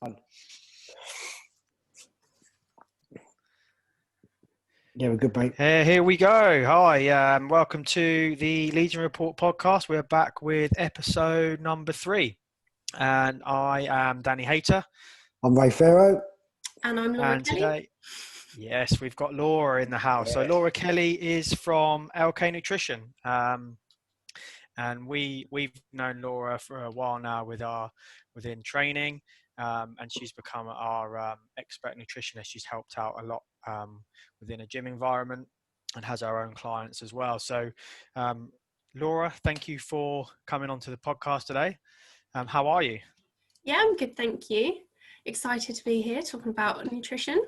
Yeah, we're good, mate. Here we go. Hi, welcome to the Legion Report podcast. We're back with episode number 3, and I am Danny Hayter. I'm Ray Farrow. And I'm Laura And Kelly. today, yes, we've got Laura in the house. So Laura Kelly is from LK Nutrition, and we've known Laura for a while now within training, and she's become our expert nutritionist. She's helped out a lot within a gym environment and has our own clients as well. So Laura, thank you for coming onto the podcast today. How are you? Yeah, I'm good, thank you. Excited to be here talking about nutrition.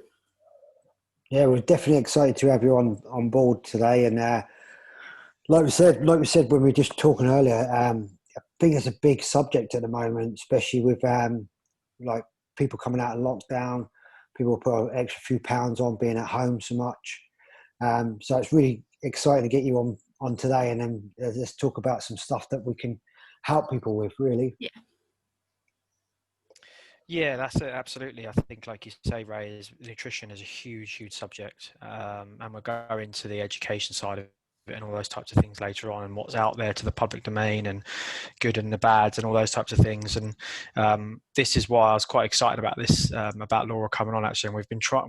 Yeah, we're definitely excited to have you on board today. And like we said when we were just talking earlier, I think it's a big subject at the moment, especially with like people coming out of lockdown. People put an extra few pounds on being at home so much. So it's really exciting to get you on today, and then let's talk about some stuff that we can help people with, really. Yeah, that's it. Absolutely. I think, like you say, Ray, nutrition is a huge subject, and we'll go into the education side of it and all those types of things later on, and what's out there to the public domain, and good and the bads, and all those types of things. And this is why I was quite excited about this, about Laura coming on. Actually, and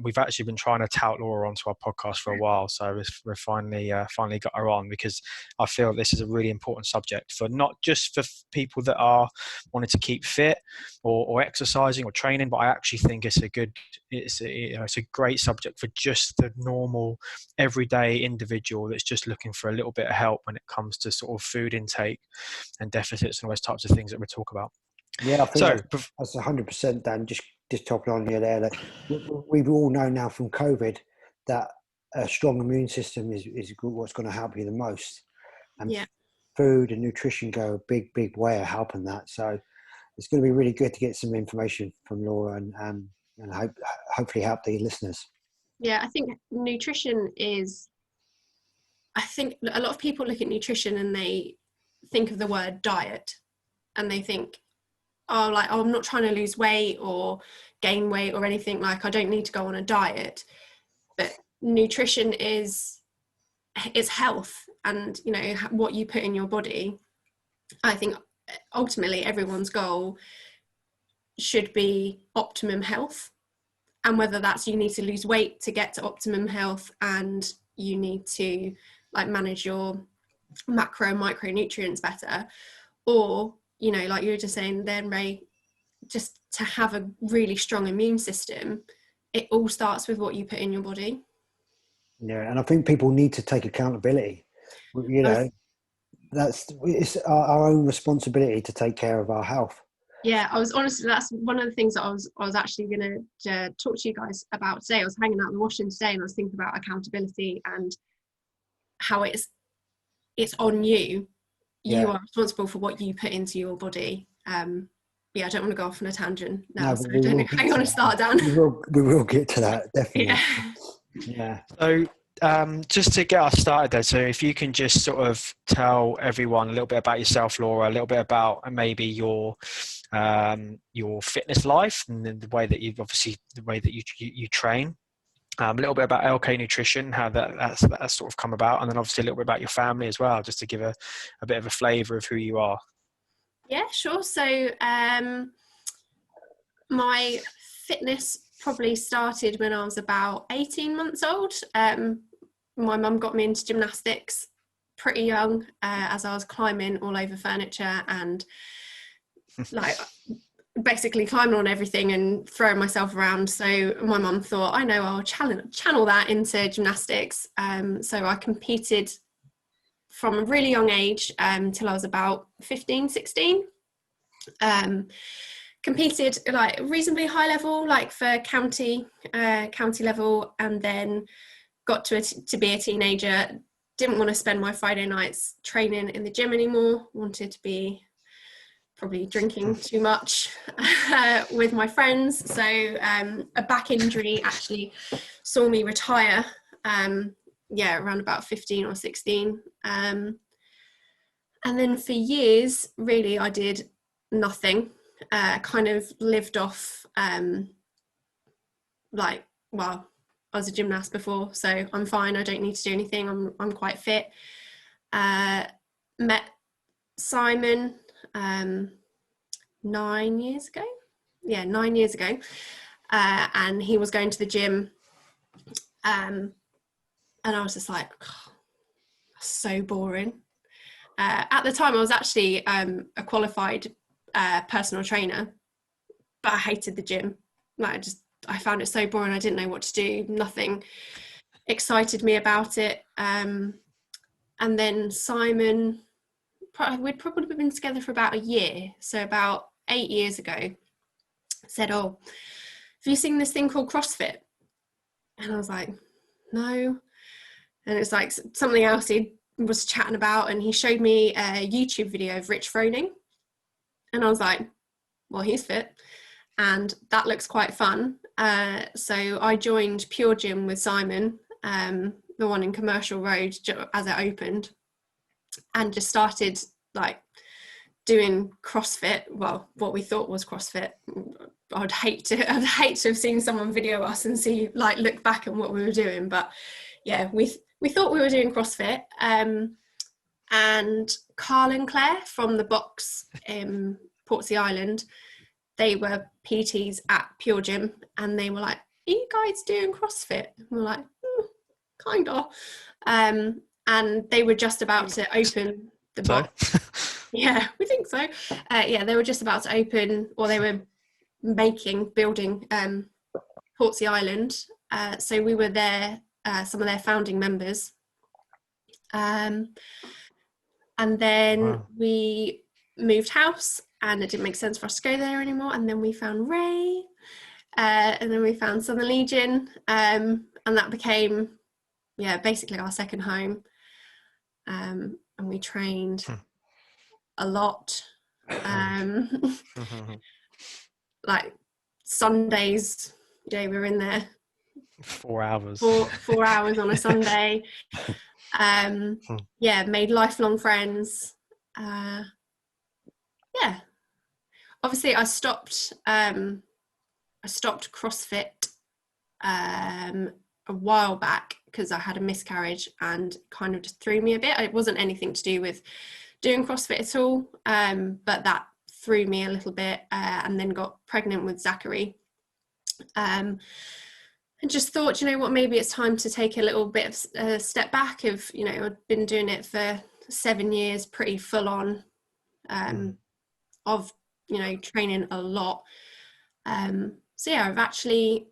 we've actually been trying to tout Laura onto our podcast for a while. So we're finally got her on, because I feel this is a really important subject for not just for people that are wanting to keep fit or exercising or training, but I actually think it's a great subject for just the normal everyday individual that's just looking for a little bit of help when it comes to sort of food intake and deficits and all those types of things that we talk about. Yeah, I think that's 100%, Dan. Just topping on you there, that we've all known now from COVID that a strong immune system is what's going to help you the most. And food and nutrition go a big way of helping that. So it's going to be really good to get some information from Laura and hopefully help the listeners. Yeah, I think nutrition is, I think a lot of people look at nutrition and they think of the word diet, and they think, I'm not trying to lose weight or gain weight or anything, like I don't need to go on a diet. But nutrition is health, and what you put in your body. I think ultimately everyone's goal should be optimum health, and whether that's you need to lose weight to get to optimum health, and you need to manage your macro and micronutrients better, or like you were just saying then, Ray, just to have a really strong immune system. It all starts with what you put in your body. Yeah, and I think people need to take accountability. It's our own responsibility to take care of our health. Yeah, that's one of the things that I was actually going to talk to you guys about today. I was hanging out in Washington today, and I was thinking about accountability and how it's on you. You are responsible for what you put into your body. I don't want to go off on a tangent now, so I don't know how you want to start down. We will get to that, definitely. Yeah. So just to get us started there, so if you can just sort of tell everyone a little bit about yourself, Laura, a little bit about maybe your fitness life, and then the way that you train, a little bit about LK Nutrition, how that's sort of come about, and then obviously a little bit about your family as well, just to give a bit of a flavour of who you are. Yeah, sure. So my fitness probably started when I was about 18 months old. My mum got me into gymnastics pretty young, as I was climbing all over furniture and basically climbing on everything and throwing myself around. So my mum thought, I know, I'll channel that into gymnastics. So I competed from a really young age till I was about 15, 16. Competed reasonably high level, for county level, and then got to be a teenager. Didn't want to spend my Friday nights training in the gym anymore. Wanted to be probably drinking too much with my friends. So a back injury actually saw me retire. Around about 15 or 16. And then for years, really, I did nothing. kind of lived off, like, well, I was a gymnast before, so I'm fine. I don't need to do anything. I'm quite fit. Met Simon 9 years ago. Yeah, 9 years ago. And he was going to the gym. And I was just like, oh, so boring. At the time, I was actually a qualified personal trainer, but I hated the gym. Like, I found it so boring. I didn't know what to do. Nothing excited me about it. And then Simon, we'd probably been together for about a year, so about 8 years ago, said, oh, have you seen this thing called CrossFit? And I was like, no. And it's like something else he was chatting about, and he showed me a YouTube video of Rich Froning, and I was like, well, he's fit and that looks quite fun. So I joined Pure Gym with Simon, the one in Commercial Road, as it opened, and just started like doing CrossFit. Well, what we thought was CrossFit. I'd hate to have seen someone video us and see, like, look back on what we were doing, but yeah, we thought we were doing CrossFit. And Carl and Claire from the box in Portsea Island, they were PTs at Pure Gym, and they were like, are you guys doing CrossFit? And we're like, kind of. And they were just about to open the box. Yeah, we think so. Yeah, they were just about to open, or they were building Portsea Island. So we were there, some of their founding members. And then we moved house, and it didn't make sense for us to go there anymore. And then we found Ray, and then we found Southern Legion, and that became, yeah, basically our second home. And we trained a lot. Like Sundays, we were in there 4 hours. 4 hours on a Sunday. Yeah, made lifelong friends. Yeah, obviously I stopped CrossFit a while back because I had a miscarriage, and kind of just threw me a bit. It wasn't anything to do with doing CrossFit at all, but that threw me a little bit, and then got pregnant with Zachary, and just thought, you know what, maybe it's time to take a little bit of a step back. I'd been doing it for 7 years, pretty full on, of training a lot. So yeah, I've actually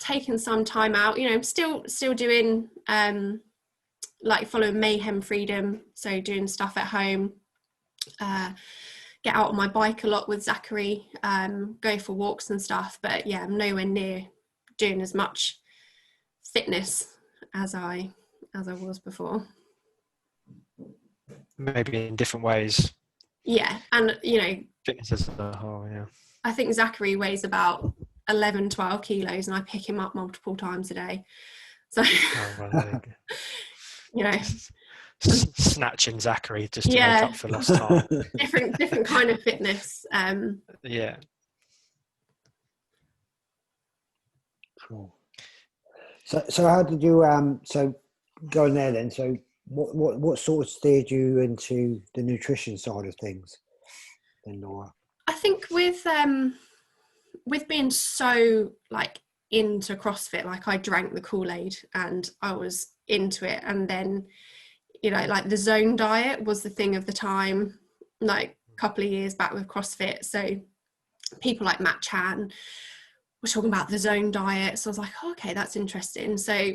taken some time out. I'm still doing like following Mayhem Freedom, so doing stuff at home, get out on my bike a lot with Zachary, go for walks and stuff, but yeah, I'm nowhere near doing as much fitness as I was before. Maybe in different ways. Yeah, and Fitness as a whole, yeah. I think Zachary weighs about 11-12 kilos, and I pick him up multiple times a day, so snatching Zachary just to make up for lost time. different kind of fitness. Yeah. Cool. So how did you so going there then? So what sort of steered you into the nutrition side of things then, Laura? I think with being so like into CrossFit, like I drank the Kool-Aid and I was into it, and then like the zone diet was the thing of the time, like a couple of years back with CrossFit. So people like Matt Chan were talking about the zone diet, so I was like, oh, okay, that's interesting. So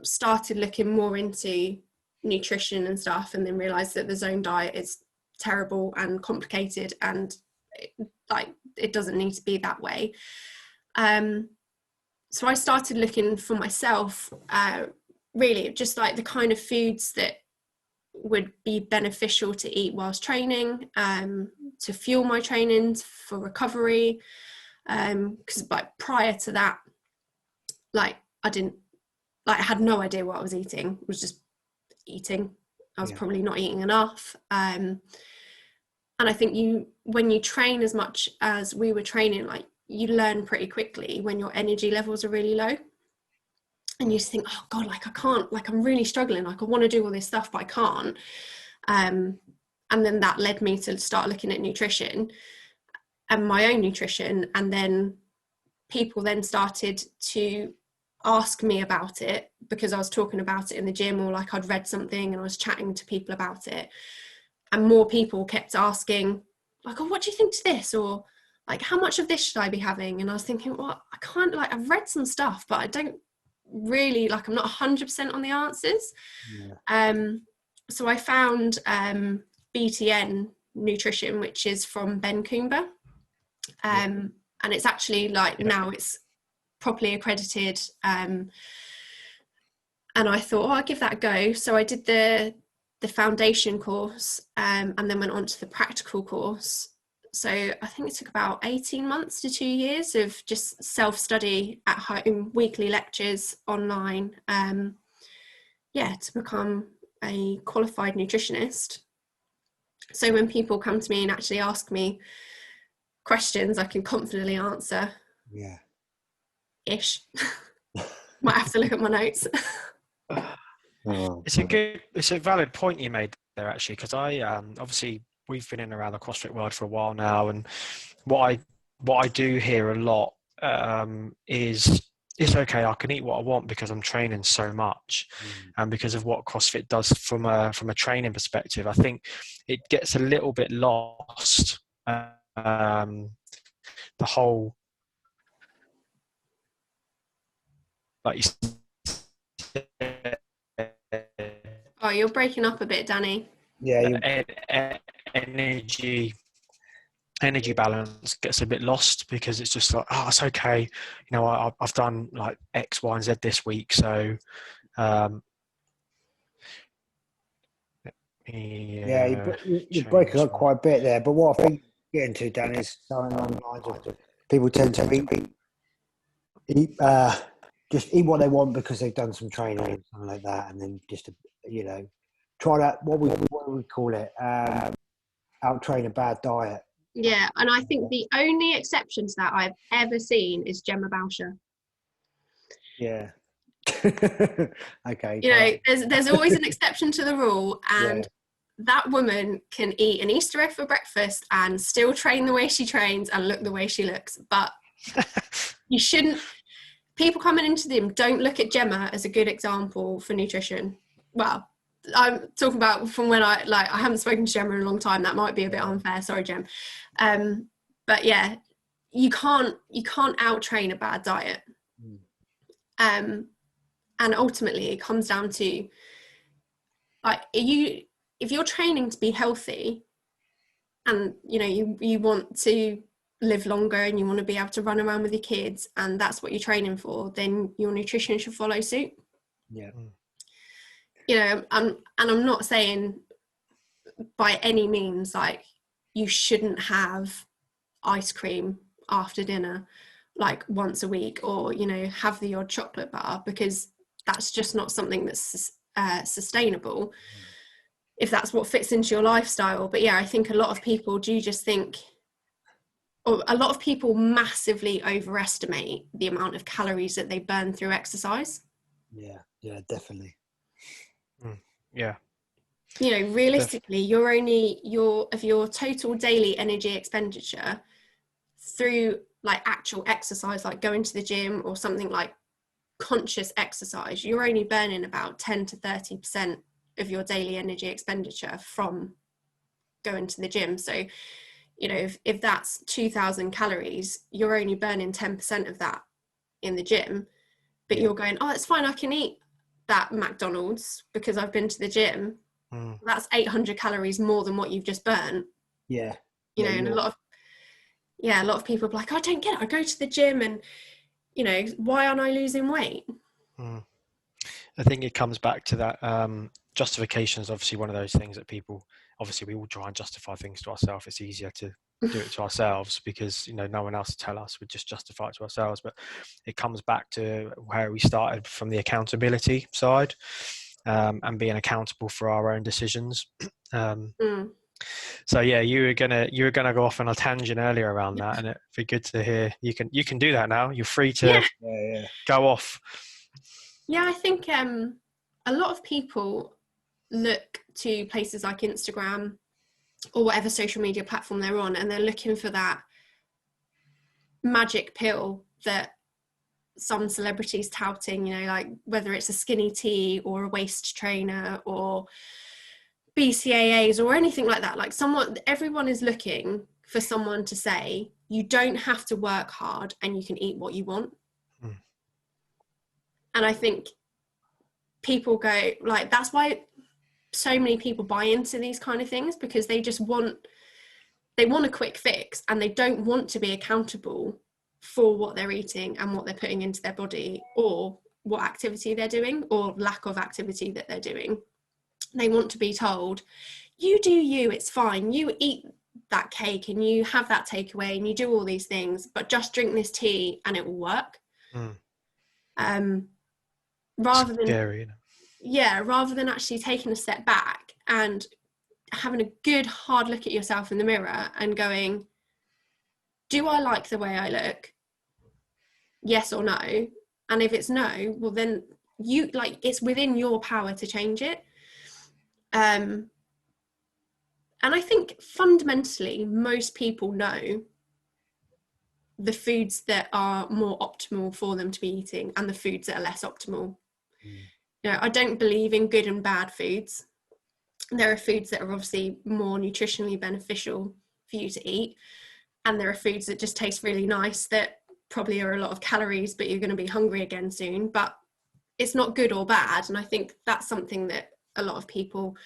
started looking more into nutrition and stuff, and then realized that the zone diet is terrible and complicated, and it doesn't need to be that way. So I started looking for myself, really just like the kind of foods that would be beneficial to eat whilst training, to fuel my training for recovery, because like prior to that, like I had no idea what I was eating. I was just eating. I was probably not eating enough, and And I think when you train as much as we were training, like, you learn pretty quickly when your energy levels are really low. And you just think, oh God, like I can't, like I'm really struggling. Like I want to do all this stuff, but I can't. And then that led me to start looking at nutrition and my own nutrition. And then people then started to ask me about it because I was talking about it in the gym, or like I'd read something and I was chatting to people about it. And more people kept asking, like, oh, what do you think to this? Or like, how much of this should I be having? And I was thinking, well, I can't, like, I've read some stuff, but I don't really, like, I'm not 100% on the answers. Yeah. So I found BTN Nutrition, which is from Ben Coomber. And it's actually like now it's properly accredited. And I thought, oh, I'll give that a go. So I did the foundation course and then went on to the practical course. So I think it took about 18 months to 2 years of just self-study at home, weekly lectures online, to become a qualified nutritionist. So when people come to me and actually ask me questions, I can confidently answer. Yeah. Ish. Might have to look at my notes. It's a valid point you made there, actually, because I obviously we've been in and around the CrossFit world for a while now, and what I do hear a lot is it's okay, I can eat what I want because I'm training so much, and because of what CrossFit does from a training perspective. I think it gets a little bit lost. The whole, like you said, Oh, you're breaking up a bit, Danny. Yeah, energy balance gets a bit lost because it's just like, oh, it's okay, you know, I've done like X, Y, and Z this week, so you're breaking up quite a bit there. But what I think you're getting to, Dan, is something along the lines of people tend to just eat what they want because they've done some training or something like that, and then just try that, what we call it, out train a bad diet. Yeah, and I think the only exception to that I've ever seen is Gemma Boucher. Yeah. Okay. You know, there's always an exception to the rule, and that woman can eat an Easter egg for breakfast and still train the way she trains and look the way she looks. But you shouldn't. People coming into them, don't look at Gemma as a good example for nutrition. Well, I'm talking about from when I haven't spoken to Gemma in a long time. That might be a bit unfair. Sorry, Gem. But yeah, you can't out train a bad diet. And ultimately it comes down to, like, if you're training to be healthy and you know you want to live longer and you want to be able to run around with your kids and that's what you're training for, then your nutrition should follow suit. Yeah. You know, I'm not saying by any means like you shouldn't have ice cream after dinner like once a week, or you know, have the odd chocolate bar, because that's just not something that's sustainable if that's what fits into your lifestyle. But yeah, I think a lot of people do just think, or a lot of people massively overestimate the amount of calories that they burn through exercise. Yeah, definitely. Yeah. You know, realistically, of your total daily energy expenditure through like actual exercise, like going to the gym or something like conscious exercise, you're only burning about 10 to 30% of your daily energy expenditure from going to the gym. So, you know, if that's 2,000 calories, you're only burning 10% of that in the gym, but you're going, oh, it's fine, I can eat that McDonald's because I've been to the gym. That's 800 calories more than what you've just burnt. Yeah. You know, and a lot of people are like, I don't get it. I go to the gym and, you know, why aren't I losing weight? I think it comes back to that justification is obviously one of those things that people, obviously we all try and justify things to ourselves. It's easier to do it to ourselves because, you know, no one else to tell us, we just justify it to ourselves. But it comes back to where we started from, the accountability side, and being accountable for our own decisions. So yeah, you were gonna go off on a tangent earlier around that, and it'd be good to hear. You can do that now. You're free to Yeah. Yeah. go off. Yeah, I think a lot of people look to places like Instagram or whatever social media platform they're on, and they're looking for that magic pill that some celebrities touting, you know, like whether it's a skinny tea or a waist trainer or BCAAs or anything like that. Like everyone is looking for someone to say, you don't have to work hard and you can eat what you want. Mm. And I think people go, like, that's why so many people buy into these kind of things, because they want a quick fix, and they don't want to be accountable for what they're eating and what they're putting into their body, or what activity they're doing or lack of activity that they're doing. They want to be told, you do you, it's fine, you eat that cake and you have that takeaway and you do all these things, but just drink this tea and it will work. Rather than Scary, rather than actually taking a step back and having a good hard look at yourself in the mirror and going, do I like the way I look? Yes or no? And if it's no, well then it's within your power to change it. And I think fundamentally most people know the foods that are more optimal for them to be eating and the foods that are less optimal. You know, I don't believe in good and bad foods. There are foods that are obviously more nutritionally beneficial for you to eat, and there are foods that just taste really nice that probably are a lot of calories, but you're going to be hungry again soon. But it's not good or bad, and I think that's something that a lot of people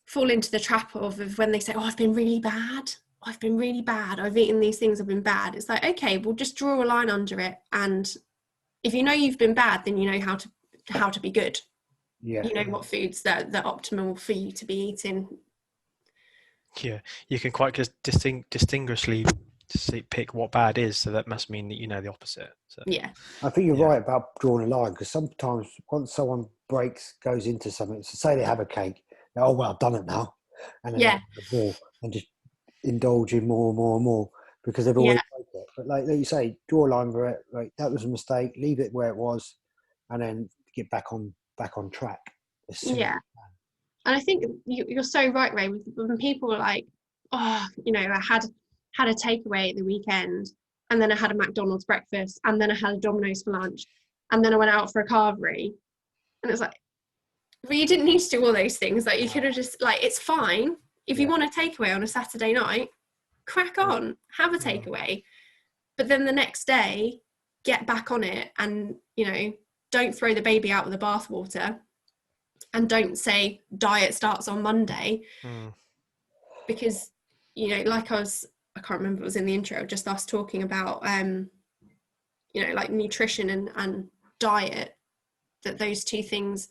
fall into the trap of when they say, oh, I've been really bad, I've eaten these things, I've been bad. It's like, okay, well, just draw a line under it, and if you know you've been bad, then you know how to be good. Yeah. You know what foods that are optimal for you to be eating. Yeah, you can quite distinguishingly pick what bad is, so that must mean that you know the opposite. So, Yeah. I think you're right about drawing a line, because sometimes once someone goes into something, so say they have a cake, oh well, I've done it now, and then they have the ball and just indulge in more and more and more because they've always made it. But like you say, draw a line for it. Right, that was a mistake. Leave it where it was, and then get back on track. Yeah. And I think you're so right, Ray. When people are like, oh, you know, I had a takeaway at the weekend, and then I had a McDonald's breakfast, and then I had a Domino's for lunch, and then I went out for a carvery, and it's like, well, you didn't need to do all those things. Like, you could have just, like, it's fine if you want a takeaway on a Saturday night, crack on, have a takeaway, but then the next day, get back on it, and, you know, don't throw the baby out with the bathwater. And don't say diet starts on Monday, because, you know, like I can't remember, it was in the intro, just us talking about, you know, like nutrition and diet, that those two things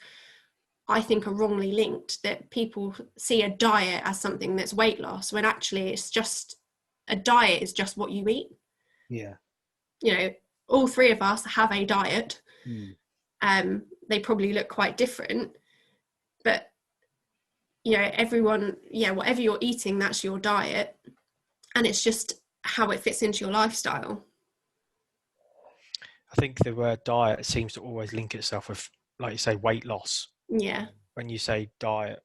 I think are wrongly linked, that people see a diet as something that's weight loss, when actually it's just, a diet is just what you eat. Yeah. You know, all three of us have a diet. They probably look quite different, but, you know, everyone, whatever you're eating, that's your diet, and it's just how it fits into your lifestyle. I think the word diet seems to always link itself with, like you say, weight loss. Yeah. When you say diet,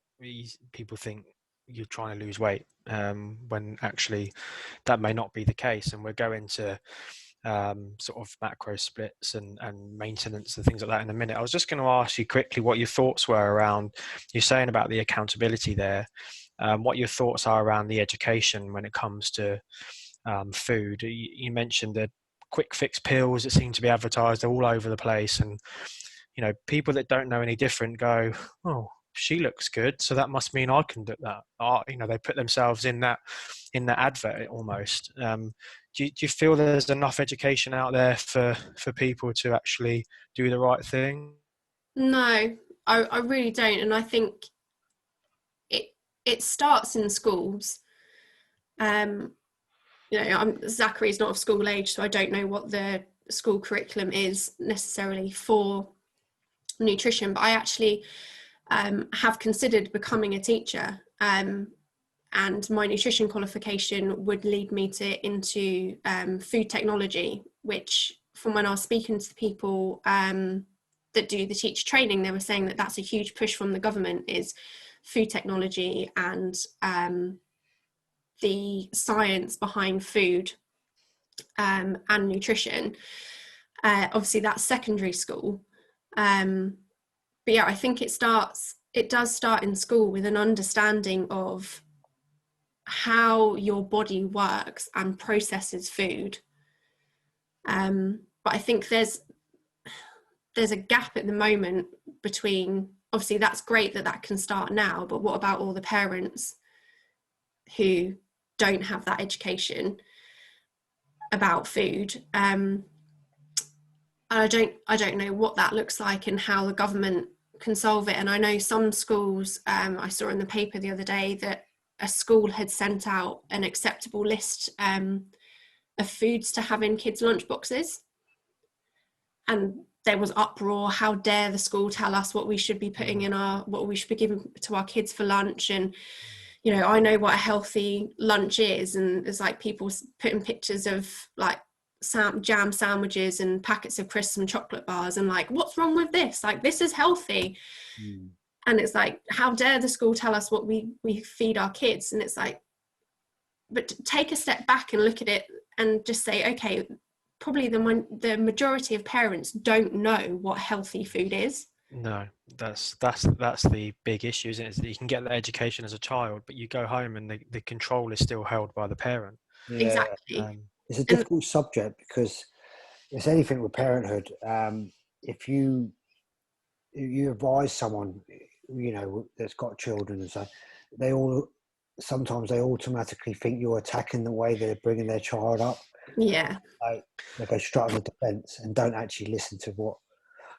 people think you're trying to lose weight, when actually that may not be the case. And we're going to sort of macro splits and maintenance and things like that in a minute. I was just going to ask you quickly what your thoughts were around, you're saying about the accountability there, what your thoughts are around the education when it comes to food. You mentioned the quick fix pills that seem to be advertised all over the place, and you know, people that don't know any different go, oh, she looks good, so that must mean I can do that. You know, they put themselves in that advert almost. Do you feel there's enough education out there for people to actually do the right thing? No, I really don't. And I think it starts in schools. You know, Zachary's not of school age, so I don't know what the school curriculum is necessarily for nutrition, but I actually have considered becoming a teacher, and and my nutrition qualification would lead me into food technology, which from when I was speaking to people that do the teacher training, they were saying that that's a huge push from the government, is food technology and the science behind food and nutrition. Obviously that's secondary school, but yeah, I think it does start in school with an understanding of how your body works and processes food. But I think there's a gap at the moment between, obviously that's great that can start now, but what about all the parents who don't have that education about food? I don't know what that looks like and how the government can solve it. And I know some schools, I saw in the paper the other day that a school had sent out an acceptable list of foods to have in kids' lunchboxes, and there was uproar. How dare the school tell us what we should be putting in what we should be giving to our kids for lunch? And you know, I know what a healthy lunch is, and there's like people putting pictures of like jam sandwiches and packets of crisps and chocolate bars, and like, what's wrong with this? Like, this is healthy. And it's like, how dare the school tell us what we feed our kids? And it's like, but take a step back and look at it and just say, okay, probably the majority of parents don't know what healthy food is. No, that's the big issue, isn't it? Is that you can get that education as a child, but you go home and the control is still held by the parent. Yeah. Exactly. It's a difficult subject because it's anything with parenthood. If you advise someone, you know, that's got children and so, sometimes they automatically think you're attacking the way they're bringing their child up. Yeah. Like they go straight on the defence and don't actually listen to what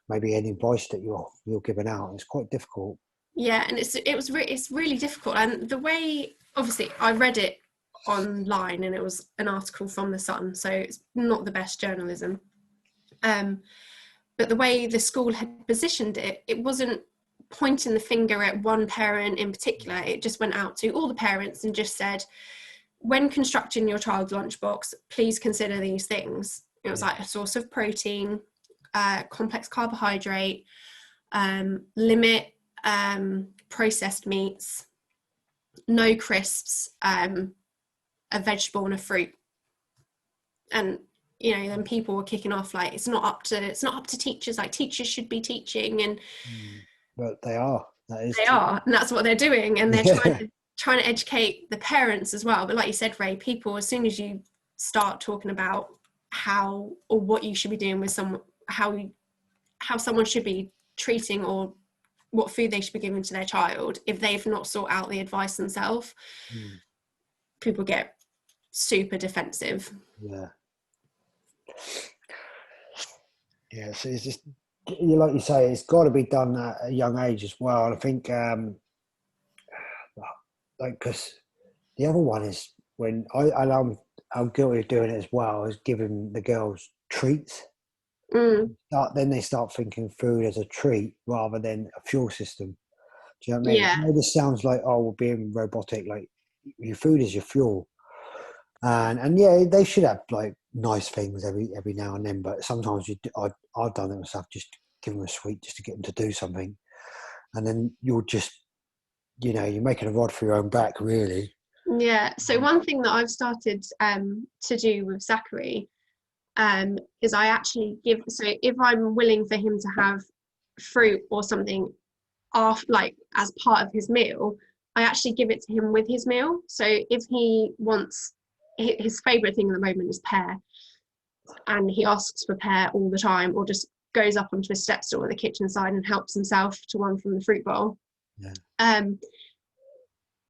maybe any advice that you're giving out. It's quite difficult. Yeah, and it's really difficult. And the way, obviously, I read it online and it was an article from The Sun, so it's not the best journalism. But the way the school had positioned it, it wasn't pointing the finger at one parent in particular. It just went out to all the parents and just said, when constructing your child's lunchbox, please consider these things. It was like a source of protein, complex carbohydrate, limit processed meats, no crisps, a vegetable and a fruit. And you know, then people were kicking off like, it's not up to teachers, like teachers should be teaching. And but they are. They are, and that's what they're doing, and they're trying to educate the parents as well. But like you said, Ray, people, as soon as you start talking about how or what you should be doing with someone, how someone should be treating or what food they should be giving to their child, if they've not sought out the advice themselves, people get super defensive. Yeah, so it's just, like you say, it's got to be done at a young age as well. And I think, like, because the other one is when I'm guilty of doing it as well, is giving the girls treats. Then they start thinking food as a treat rather than a fuel system. Do you know what I mean? Yeah. I know this sounds like, oh, we're being robotic. Like, your food is your fuel. And yeah, they should have like nice things every now and then. But sometimes I've done it myself, just give them a sweet just to get them to do something, and then you're just, you know, you're making a rod for your own back, really. Yeah. So one thing that I've started to do with Zachary is I actually give. So if I'm willing for him to have fruit or something like as part of his meal, I actually give it to him with his meal. So if he wants, his favorite thing at the moment is pear, and he asks for pear all the time, or just goes up onto his step stool at the kitchen side and helps himself to one from the fruit bowl.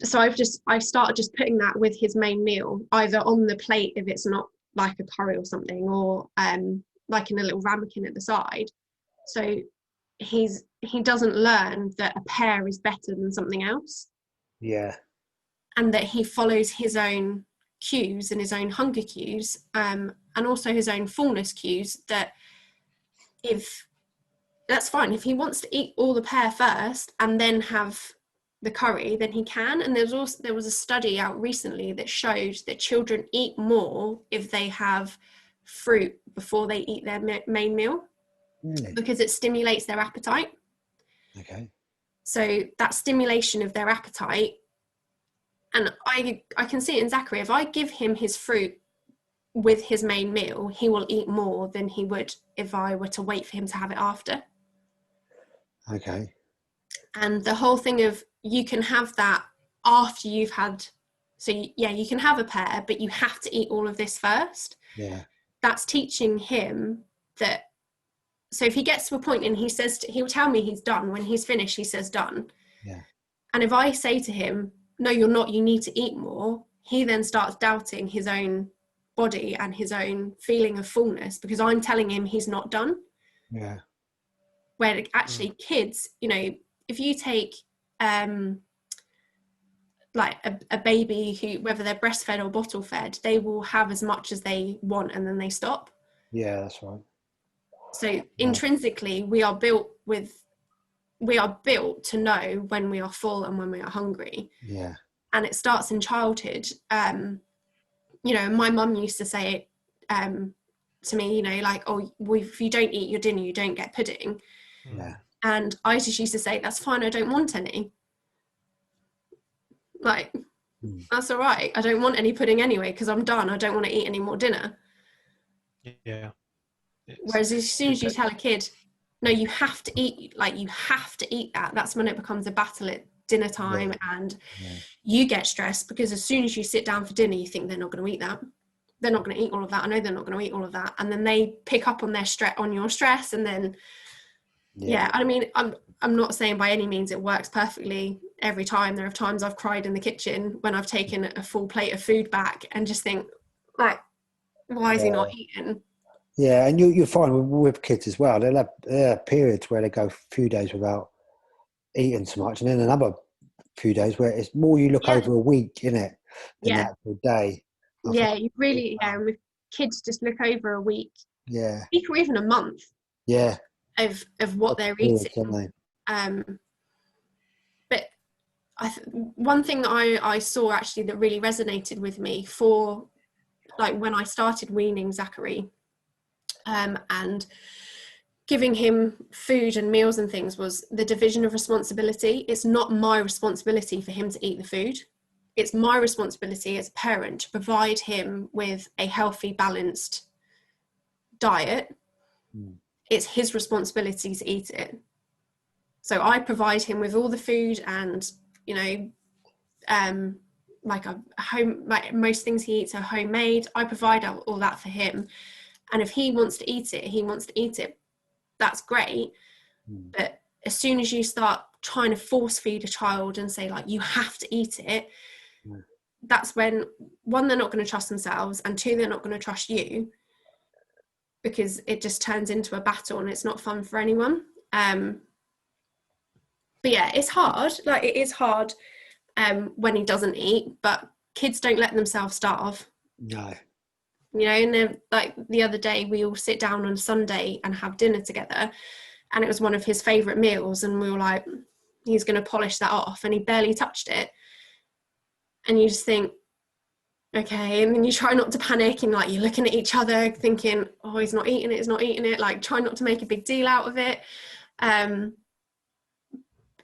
So I started just putting that with his main meal, either on the plate if it's not like a curry or something, or like in a little ramekin at the side. So he doesn't learn that a pear is better than something else. Yeah. And that he follows his own cues and his own hunger cues, and also his own fullness cues, that if that's fine, if he wants to eat all the pear first and then have the curry, then he can. And there was a study out recently that showed that children eat more if they have fruit before they eat their main meal, because it stimulates their appetite. Okay. So that stimulation of their appetite, and I can see it in Zachary. If I give him his fruit with his main meal, he will eat more than he would if I were to wait for him to have it after. Okay. And the whole thing of, you can have that after you've had, so you can have a pear, but you have to eat all of this first. Yeah. That's teaching him that. So if he gets to a point and he'll tell me he's done, when he's finished, he says done. Yeah. And if I say to him, no, you're not, you need to eat more, he then starts doubting his own body and his own feeling of fullness, because I'm telling him he's not done. Yeah. Where actually kids, if you take like a baby who, whether they're breastfed or bottle fed, they will have as much as they want and then they stop. Yeah, that's right. So intrinsically, we are built to know when we are full and when we are hungry. Yeah. And it starts in childhood. My mum used to say it to me, like, oh, if you don't eat your dinner, you don't get pudding. Yeah. And I just used to say, that's fine, I don't want any. Like, that's all right. I don't want any pudding anyway, because I'm done. I don't want to eat any more dinner. Yeah. Whereas as soon as you tell a kid, no, you have to eat, that, that's when it becomes a battle at dinner time. And you get stressed, because as soon as you sit down for dinner, you think they're not going to eat that. They're not going to eat all of that. I know they're not going to eat all of that. And then they pick up on on your stress. And then, I mean, I'm not saying by any means it works perfectly every time. There are times I've cried in the kitchen when I've taken a full plate of food back and just think, like, why is he not eating? Yeah, and you'll find with kids as well, they'll have periods where they go a few days without eating so much, and then another few days where it's more you look over a week, innit, than the actual day. You really, with kids just look over a week. Yeah. Week or even a month. Yeah. Of what they're eating. But one thing that I saw actually that really resonated with me for, like, when I started weaning Zachary and giving him food and meals and things, was the division of responsibility. It's not my responsibility for him to eat the food. It's my responsibility as a parent to provide him with a healthy, balanced diet. It's his responsibility to eat it. So I provide him with all the food and, like a home, like most things he eats are homemade. I provide all that for him. And if he wants to eat it, he wants to eat it. That's great. But as soon as you start trying to force feed a child and say, like, you have to eat it, that's when, one, they're not going to trust themselves, and two, they're not going to trust you, because it just turns into a battle and it's not fun for anyone. But yeah, it's hard. Like, it is hard when he doesn't eat, but kids don't let themselves starve. No. And then, like, the other day we all sit down on Sunday and have dinner together, and it was one of his favourite meals, and we were like, he's going to polish that off, and he barely touched it. And you just think, okay, and then you try not to panic, and, like, you're looking at each other thinking, oh, he's not eating it, like, try not to make a big deal out of it. And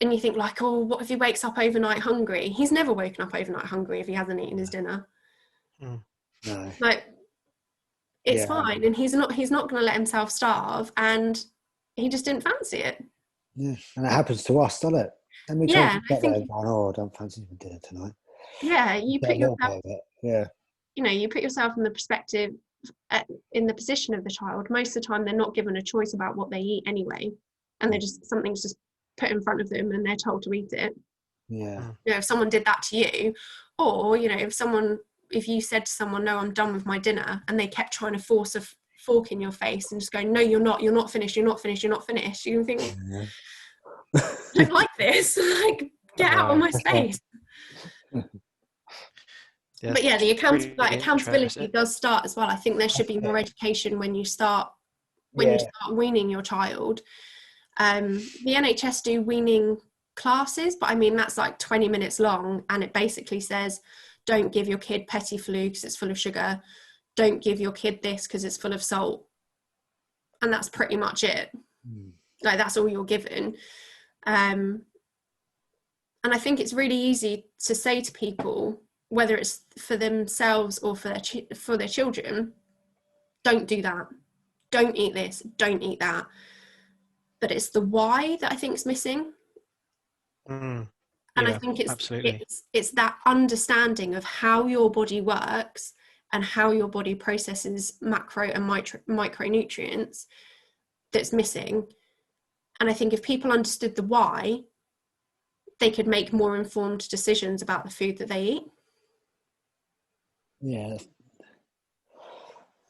you think, like, oh, what if he wakes up overnight hungry? He's never woken up overnight hungry if he hasn't eaten his dinner. No. Like, it's fine, and he's not going to let himself starve, and he just didn't fancy it. Yeah, and it happens to us, doesn't it? And we try to get there and going, oh, I don't fancy dinner tonight. Yeah, you put yourself. Yeah. You put yourself in the perspective, in the position of the child. Most of the time, they're not given a choice about what they eat anyway, and something's just put in front of them, and they're told to eat it. Yeah. If someone did that to you, or if you said to someone, no, I'm done with my dinner, and they kept trying to force a fork in your face and just going, no, you're not finished, you can think, I don't like this. Like, get out of my space. But yeah, the accountability does start as well. I think there should be more education when you start weaning your child. The NHS do weaning classes, but I mean, that's like 20 minutes long, and it basically says, don't give your kid petit food because it's full of sugar. Don't give your kid this because it's full of salt. And that's pretty much it. Like, that's all you're given. And I think it's really easy to say to people, whether it's for themselves or for their children, don't do that. Don't eat this. Don't eat that. But it's the why that I think is missing. And I think it's that understanding of how your body works and how your body processes macro and micronutrients that's missing. And I think if people understood the why, they could make more informed decisions about the food that they eat.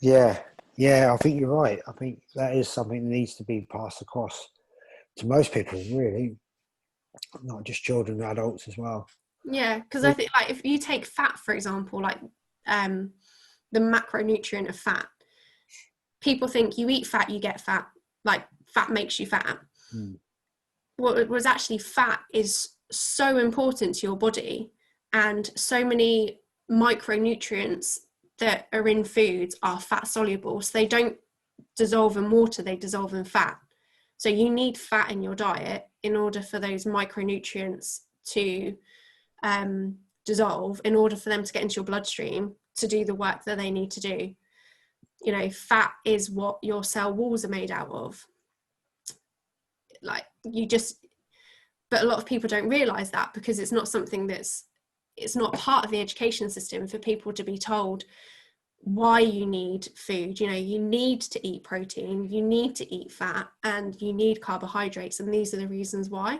Yeah, I think you're right. I think that is something that needs to be passed across to most people, really, not just children, adults as well. Yeah, because I think, like, if you take fat, for example, like the macronutrient of fat, people think you eat fat, you get fat, like fat makes you fat. What was actually fat is so important to your body, and so many micronutrients that are in foods are fat soluble, so they don't dissolve in water, they dissolve in fat. So you need fat in your diet in order for those micronutrients to dissolve, in order for them to get into your bloodstream to do the work that they need to do. You know, fat is what your cell walls are made out of. Like, but a lot of people don't realize that, because it's not something it's not part of the education system for people to be told why you need food. You know, you need to eat protein, you need to eat fat, and you need carbohydrates, and these are the reasons why.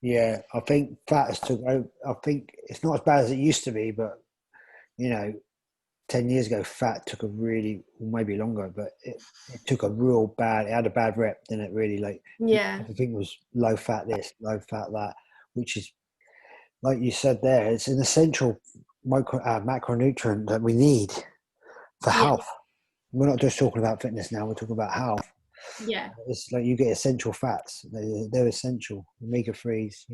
Yeah, I think fat has took over. I think it's not as bad as it used to be, but 10 years ago, fat took a really, maybe longer, but it took a real bad, it had a bad rep, didn't it, really? Like, everything was low fat this, low fat that, which is, like you said there, it's an essential macronutrient that we need for health. We're not just talking about fitness now, we're talking about health. Yeah. It's like you get essential fats, they're essential, omega-3s,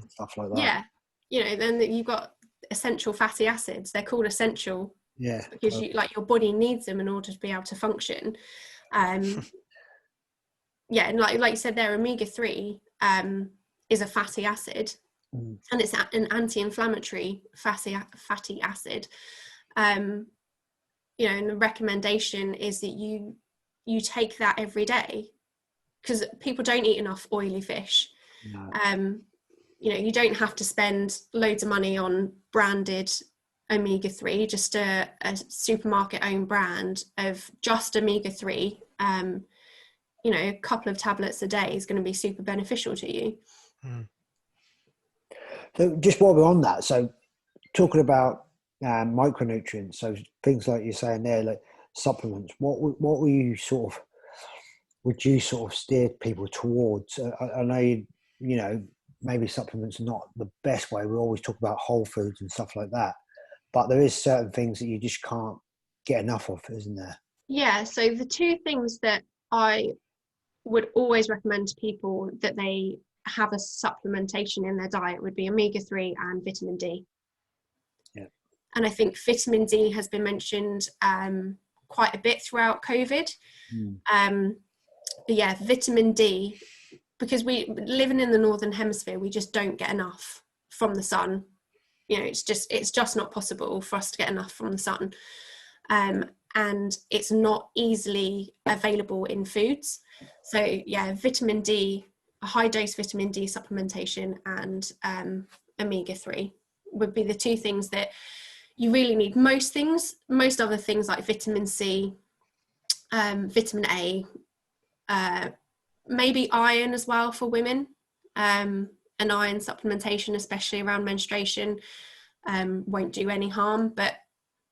stuff like that. Yeah, then you've got essential fatty acids. They're called essential because your body needs them in order to be able to function. And like you said there, omega-3 is a fatty acid, and it's an anti-inflammatory fatty acid. And the recommendation is that you take that every day, because people don't eat enough oily fish. You don't have to spend loads of money on branded omega-3, just a supermarket owned brand of just omega-3. A couple of tablets a day is going to be super beneficial to you. So just while we're on that, so talking about micronutrients, so things like you're saying there, like supplements, what would you sort of steer people towards? I know maybe supplements are not the best way. We always talk about whole foods and stuff like that, but there is certain things that you just can't get enough of, isn't there? Yeah, so the two things that I would always recommend to people that they have a supplementation in their diet would be omega-3 and vitamin D. Yeah. And I think vitamin D has been mentioned quite a bit throughout COVID. But yeah, vitamin D, because we living in the northern hemisphere, we just don't get enough from the sun. It's just not possible for us to get enough from the sun, and it's not easily available in foods. So yeah, vitamin D, a high dose vitamin D supplementation, and omega-3 would be the two things that you really need. Most other things like vitamin C, vitamin A, maybe iron as well for women, and iron supplementation, especially around menstruation, won't do any harm. But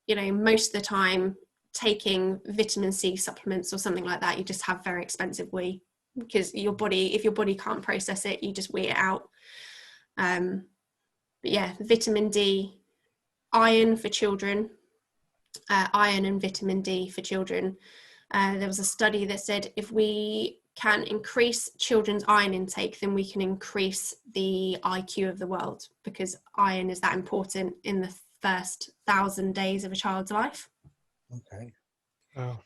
most of the time, taking vitamin C supplements or something like that, you just have very expensive wee, because if your body can't process it, you just wee it out. But yeah, vitamin D, iron for children, iron and vitamin D for children. There was a study that said if we can increase children's iron intake, then we can increase the IQ of the world, because iron is that important in the first 1,000 days of a child's life. Okay. Oh.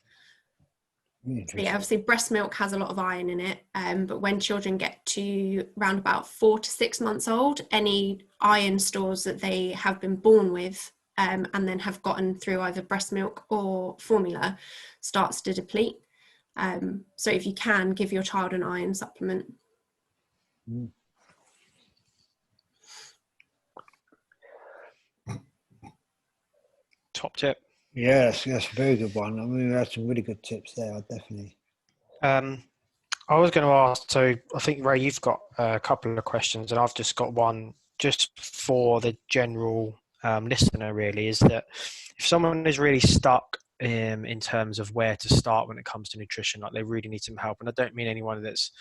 So yeah, obviously breast milk has a lot of iron in it, but when children get to around about 4 to 6 months old, any iron stores that they have been born with and then have gotten through either breast milk or formula starts to deplete. So if you can, give your child an iron supplement. Mm. Top tip. Yes, that's a very good one. I mean, we had some really good tips there. Definitely. I was going to ask, so I think, Ray, you've got a couple of questions, and I've just got one just for the general listener, really, is that if someone is really stuck in terms of where to start when it comes to nutrition, like they really need some help, and I don't mean anyone that's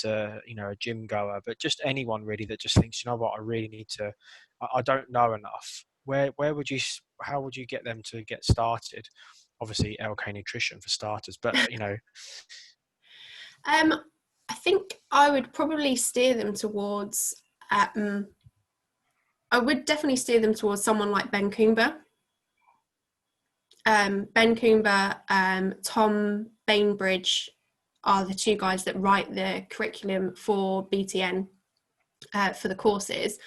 a gym goer, but just anyone really that just thinks, I really need to, I don't know enough. How would you get them to get started? Obviously, LK Nutrition for starters, but I think I would probably steer them towards, I would definitely steer them towards someone like Ben Coomber. Ben Coomber, Tom Bainbridge are the two guys that write the curriculum for BTN for the courses.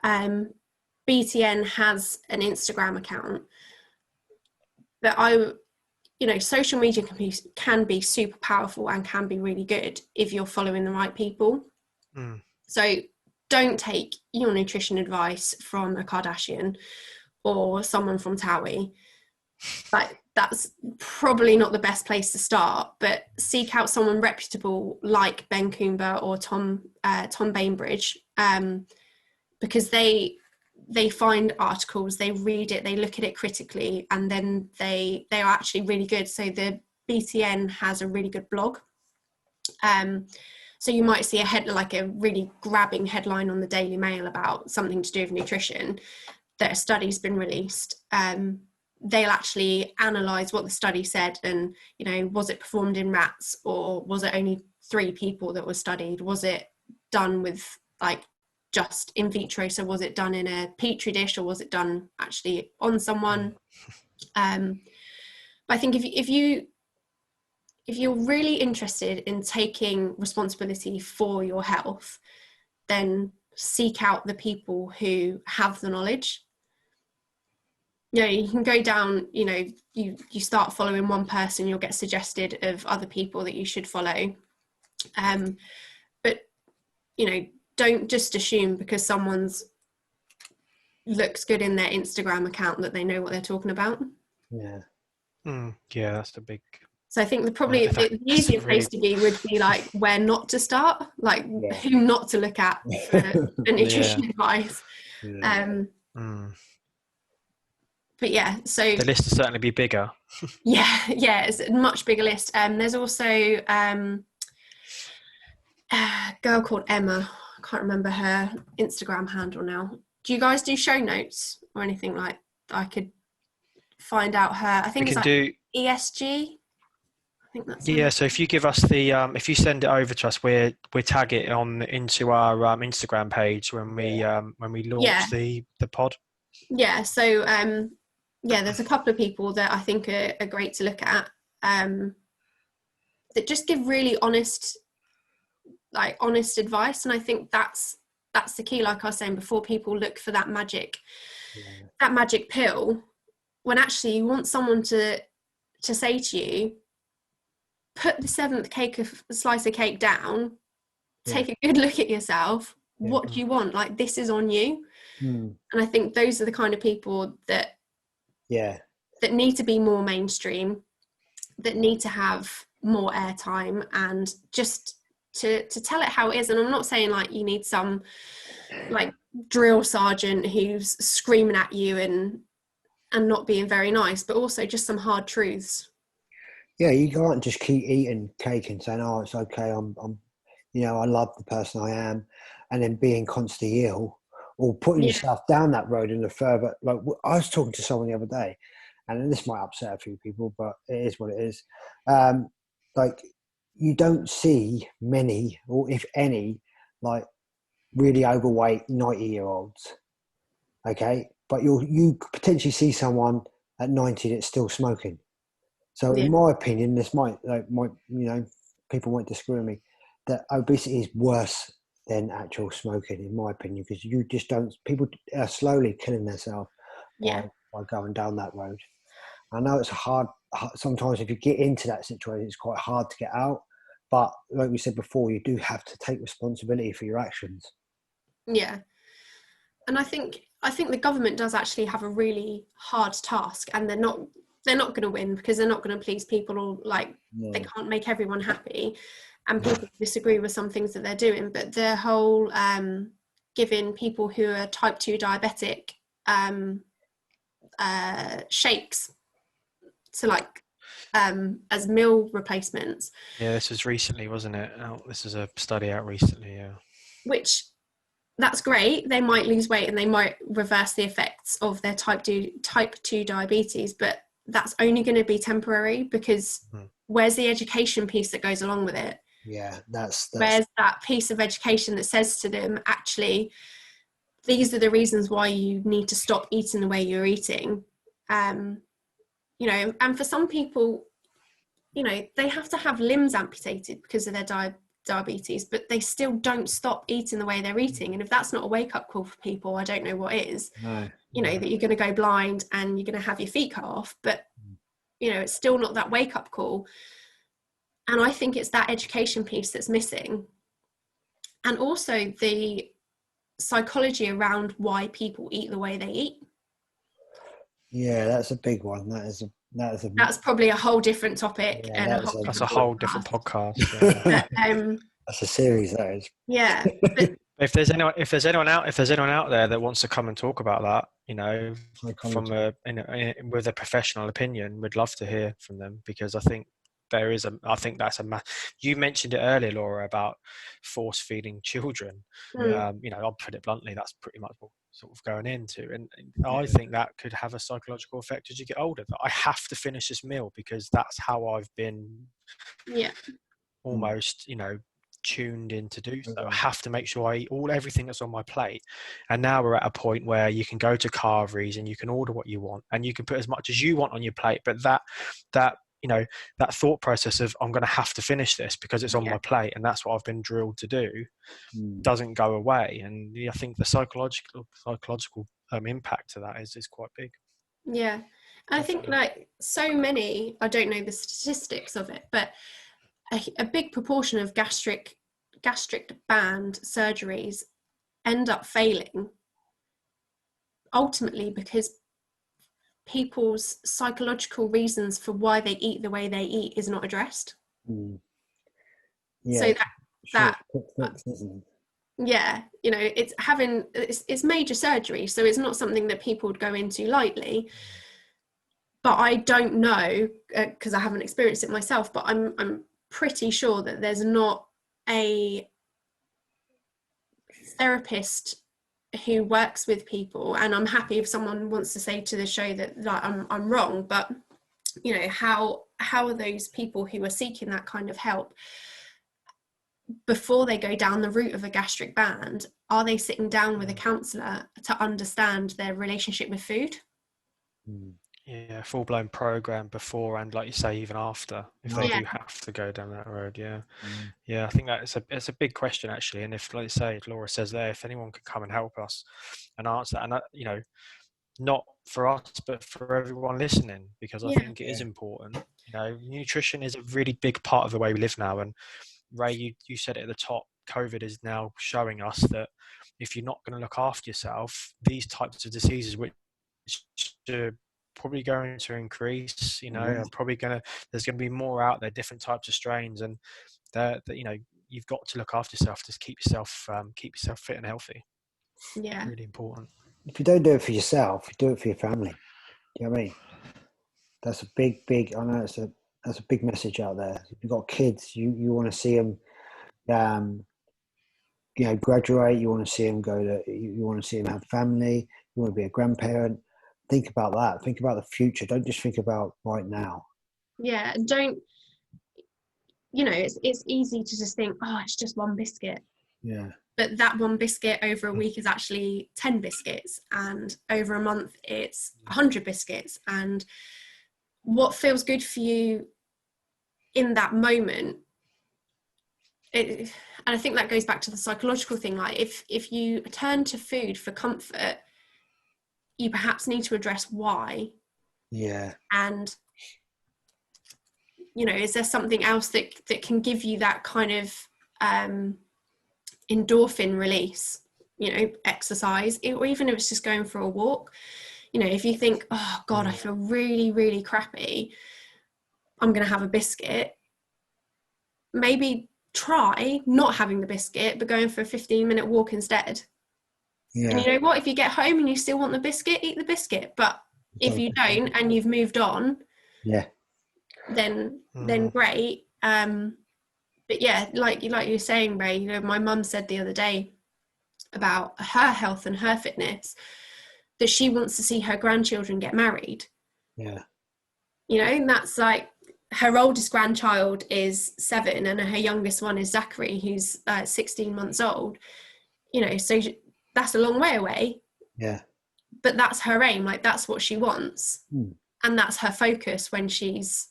BTN has an Instagram account, but social media can be super powerful and can be really good if you're following the right people. So don't take your nutrition advice from a Kardashian or someone from Towie. Like, that's probably not the best place to start, but seek out someone reputable like Ben Coomber or Tom Bainbridge, because they find articles, they read it, they look at it critically, and then they are actually really good. So the BTN has a really good blog. So you might see a really grabbing headline on the Daily Mail about something to do with nutrition, that a study's been released. They'll actually analyse what the study said, and was it performed in rats, or was it only 3 people that were studied? Was it done with just in vitro, so was it done in a petri dish, or was it done actually on someone? But I think if you're really interested in taking responsibility for your health, then seek out the people who have the knowledge. You can go down, you start following one person, you'll get suggested of other people that you should follow. But don't just assume because someone's looks good in their Instagram account that they know what they're talking about. Yeah. Yeah, that's the big. So I think the easier place to be would be where not to start, who not to look at for nutrition advice. Yeah. But yeah, so the list will certainly be bigger. yeah, it's a much bigger list. There's also a girl called Emma. I can't remember her Instagram handle now. Do you guys do show notes or anything like that? I could find out her. I think it's ESG. I think that's So if you give us the if you send it over to us, we tag it into our Instagram page when we launch the pod. Yeah, so there's a couple of people that I think are great to look at, that just give really honest advice, and I think that's the key. Like I was saying before, people look for that magic pill, when actually you want someone to say to you, put the 7th slice of cake down, take a good look at yourself. What do you want? This is on you. And I think those are the kind of people that need to be more mainstream, that need to have more airtime, and just to tell it how it is. And I'm not saying you need some drill sergeant who's screaming at you and not being very nice, but also just some hard truths. Yeah, you can't just keep eating cake and saying, "Oh, it's okay. I'm I love the person I am," and then being constantly ill, or putting yourself down that road in the further. I was talking to someone the other day, and this might upset a few people, but it is what it is. you don't see many, or if any, like really overweight 90-year-olds. Okay, but you could potentially see someone at 90 that's still smoking. So, Yeah. in my opinion, this might people might disagree with me, that obesity is worse than actual smoking, in my opinion, because you just don't. People are slowly killing themselves Yeah. by going down that road. I know it's hard. Sometimes, if you get into that situation, it's quite hard to get out. But like we said before, you do have to take responsibility for your actions. Yeah. And I think the government does actually have a really hard task, and they're not going to win, because they're not going to please people, or like they can't make everyone happy, and people disagree with some things that they're doing. But their whole giving people who are type 2 diabetic shakes to like as meal replacements. Yeah, this was recently, wasn't it? This is a study out recently. Yeah. Which, that's great. They might lose weight and they might reverse the effects of their type 2 diabetes, but that's only going to be temporary, because where's the education piece that goes along with it? Yeah, that's where's that piece of education that says to them, actually, these are the reasons why you need to stop eating the way you're eating. You know, and for some people, you know, they have to have limbs amputated because of their diabetes, but they still don't stop eating the way they're eating. And if that's not a wake-up call for people, I don't know what is. No. You know, that you're going to go blind and you're going to have your feet cut off, but you know, it's still not that wake-up call. And I think it's that education piece that's missing, and also the psychology around why people eat the way they eat. Yeah, that's a big one. That's probably a whole different topic, Yeah, and that's a whole different podcast. Yeah. But, that's a series, that is. yeah. But if there's anyone out there that wants to come and talk about that, you know, from with a professional opinion, we'd love to hear from them, because I think that's you mentioned it earlier, Laura, about force feeding children. You know, I'll put it bluntly, that's pretty much what sort of going into, and I think that could have a psychological effect as you get older, that I have to finish this meal because that's how I've been almost, you know, tuned in to do so. I have to make sure I eat everything that's on my plate. And now we're at a point where you can go to Carveries and you can order what you want, and you can put as much as you want on your plate, but that you know, that thought process of I'm going to have to finish this because it's on my plate and that's what I've been drilled to do doesn't go away. And I think the psychological impact to that is quite big. Yeah. I think like so many, I don't know the statistics of it, but a big proportion of gastric band surgeries end up failing, ultimately because people's psychological reasons for why they eat the way they eat is not addressed. Yeah, so that isn't it? Yeah, you know, it's major surgery, so it's not something that people would go into lightly. But I don't know, because I haven't experienced it myself, but I'm pretty sure that there's not a therapist who works with people, and I'm happy if someone wants to say to the show that like, I'm wrong, but you know, how are those people who are seeking that kind of help, before they go down the route of a gastric band, are they sitting down with a counsellor to understand their relationship with food? Yeah, full-blown program before and, like you say, even after, if they do have to go down that road. Yeah, I think it's a big question actually. And if, like you say, Laura says there, if anyone could come and help us and answer that, and that, you know, not for us but for everyone listening, because I think it is important. You know, nutrition is a really big part of the way we live now. And Ray, you said it at the top, COVID is now showing us that if you're not going to look after yourself, these types of diseases, which are probably going to increase, you know, there's going to be more out there, different types of strains, and that, you know, you've got to look after yourself to keep yourself fit and healthy. Yeah, really important. If you don't do it for yourself, you do it for your family. Do you know what I mean? That's a big. I know that's a big message out there. If you've got kids, you want to see them, you know, graduate. You want to see them you want to see them have family. You want to be a grandparent. Think about that. Think about the future. Don't just think about right now. Yeah, you know, it's easy to just think, oh, it's just one biscuit. Yeah. But that one biscuit over a week is actually 10 biscuits, and over a month it's 100 biscuits. And what feels good for you in that moment, and I think that goes back to the psychological thing, like if you turn to food for comfort, you perhaps need to address why. Yeah. And, you know, is there something else that can give you that kind of endorphin release, you know, exercise, or even if it's just going for a walk. You know, if you think, oh God, I feel really, really crappy, I'm going to have a biscuit, maybe try not having the biscuit, but going for a 15-minute walk instead. Yeah. And you know what, if you get home and you still want the biscuit, eat the biscuit. But if you don't and you've moved on, yeah, then great. But yeah, like you're saying, Ray, you know, my mum said the other day about her health and her fitness, that she wants to see her grandchildren get married. Yeah. You know, and that's like, her oldest grandchild is 7 and her youngest one is Zachary, who's 16 months old. You know, so that's a long way away. Yeah. But that's her aim, like that's what she wants. And that's her focus when she's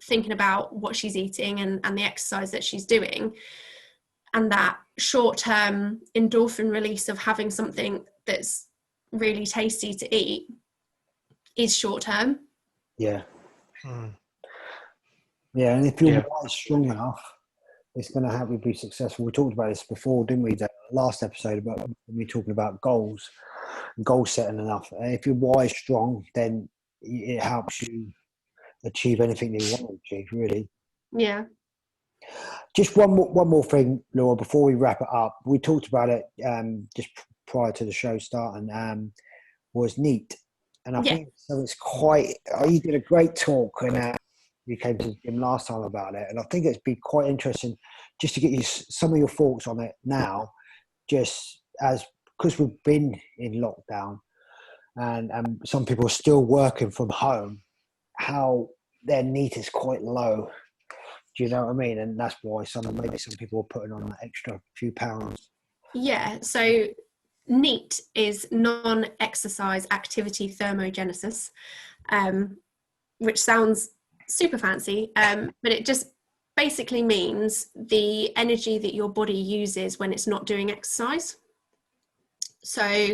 thinking about what she's eating and the exercise that she's doing. And that short-term endorphin release of having something that's really tasty to eat is short-term. Yeah. Yeah, and if you're quite strong enough, it's going to help you be successful. We talked about this before, didn't we? The last episode about when we were talking about goals, goal setting enough. If you're wise strong, then it helps you achieve anything that you want to achieve, really. Yeah. Just one more thing, Laura, before we wrap it up. We talked about it just prior to the show starting, was NEAT. And I think so. It's quite, you did a great talk and you came to the gym last time about it. And I think it's been quite interesting just to get you some of your thoughts on it now, just because we've been in lockdown and some people are still working from home, how their NEAT is quite low. Do you know what I mean? And that's why maybe some people are putting on that extra few pounds. Yeah. So NEAT is non-exercise activity thermogenesis, which sounds super fancy, but it just basically means the energy that your body uses when it's not doing exercise. So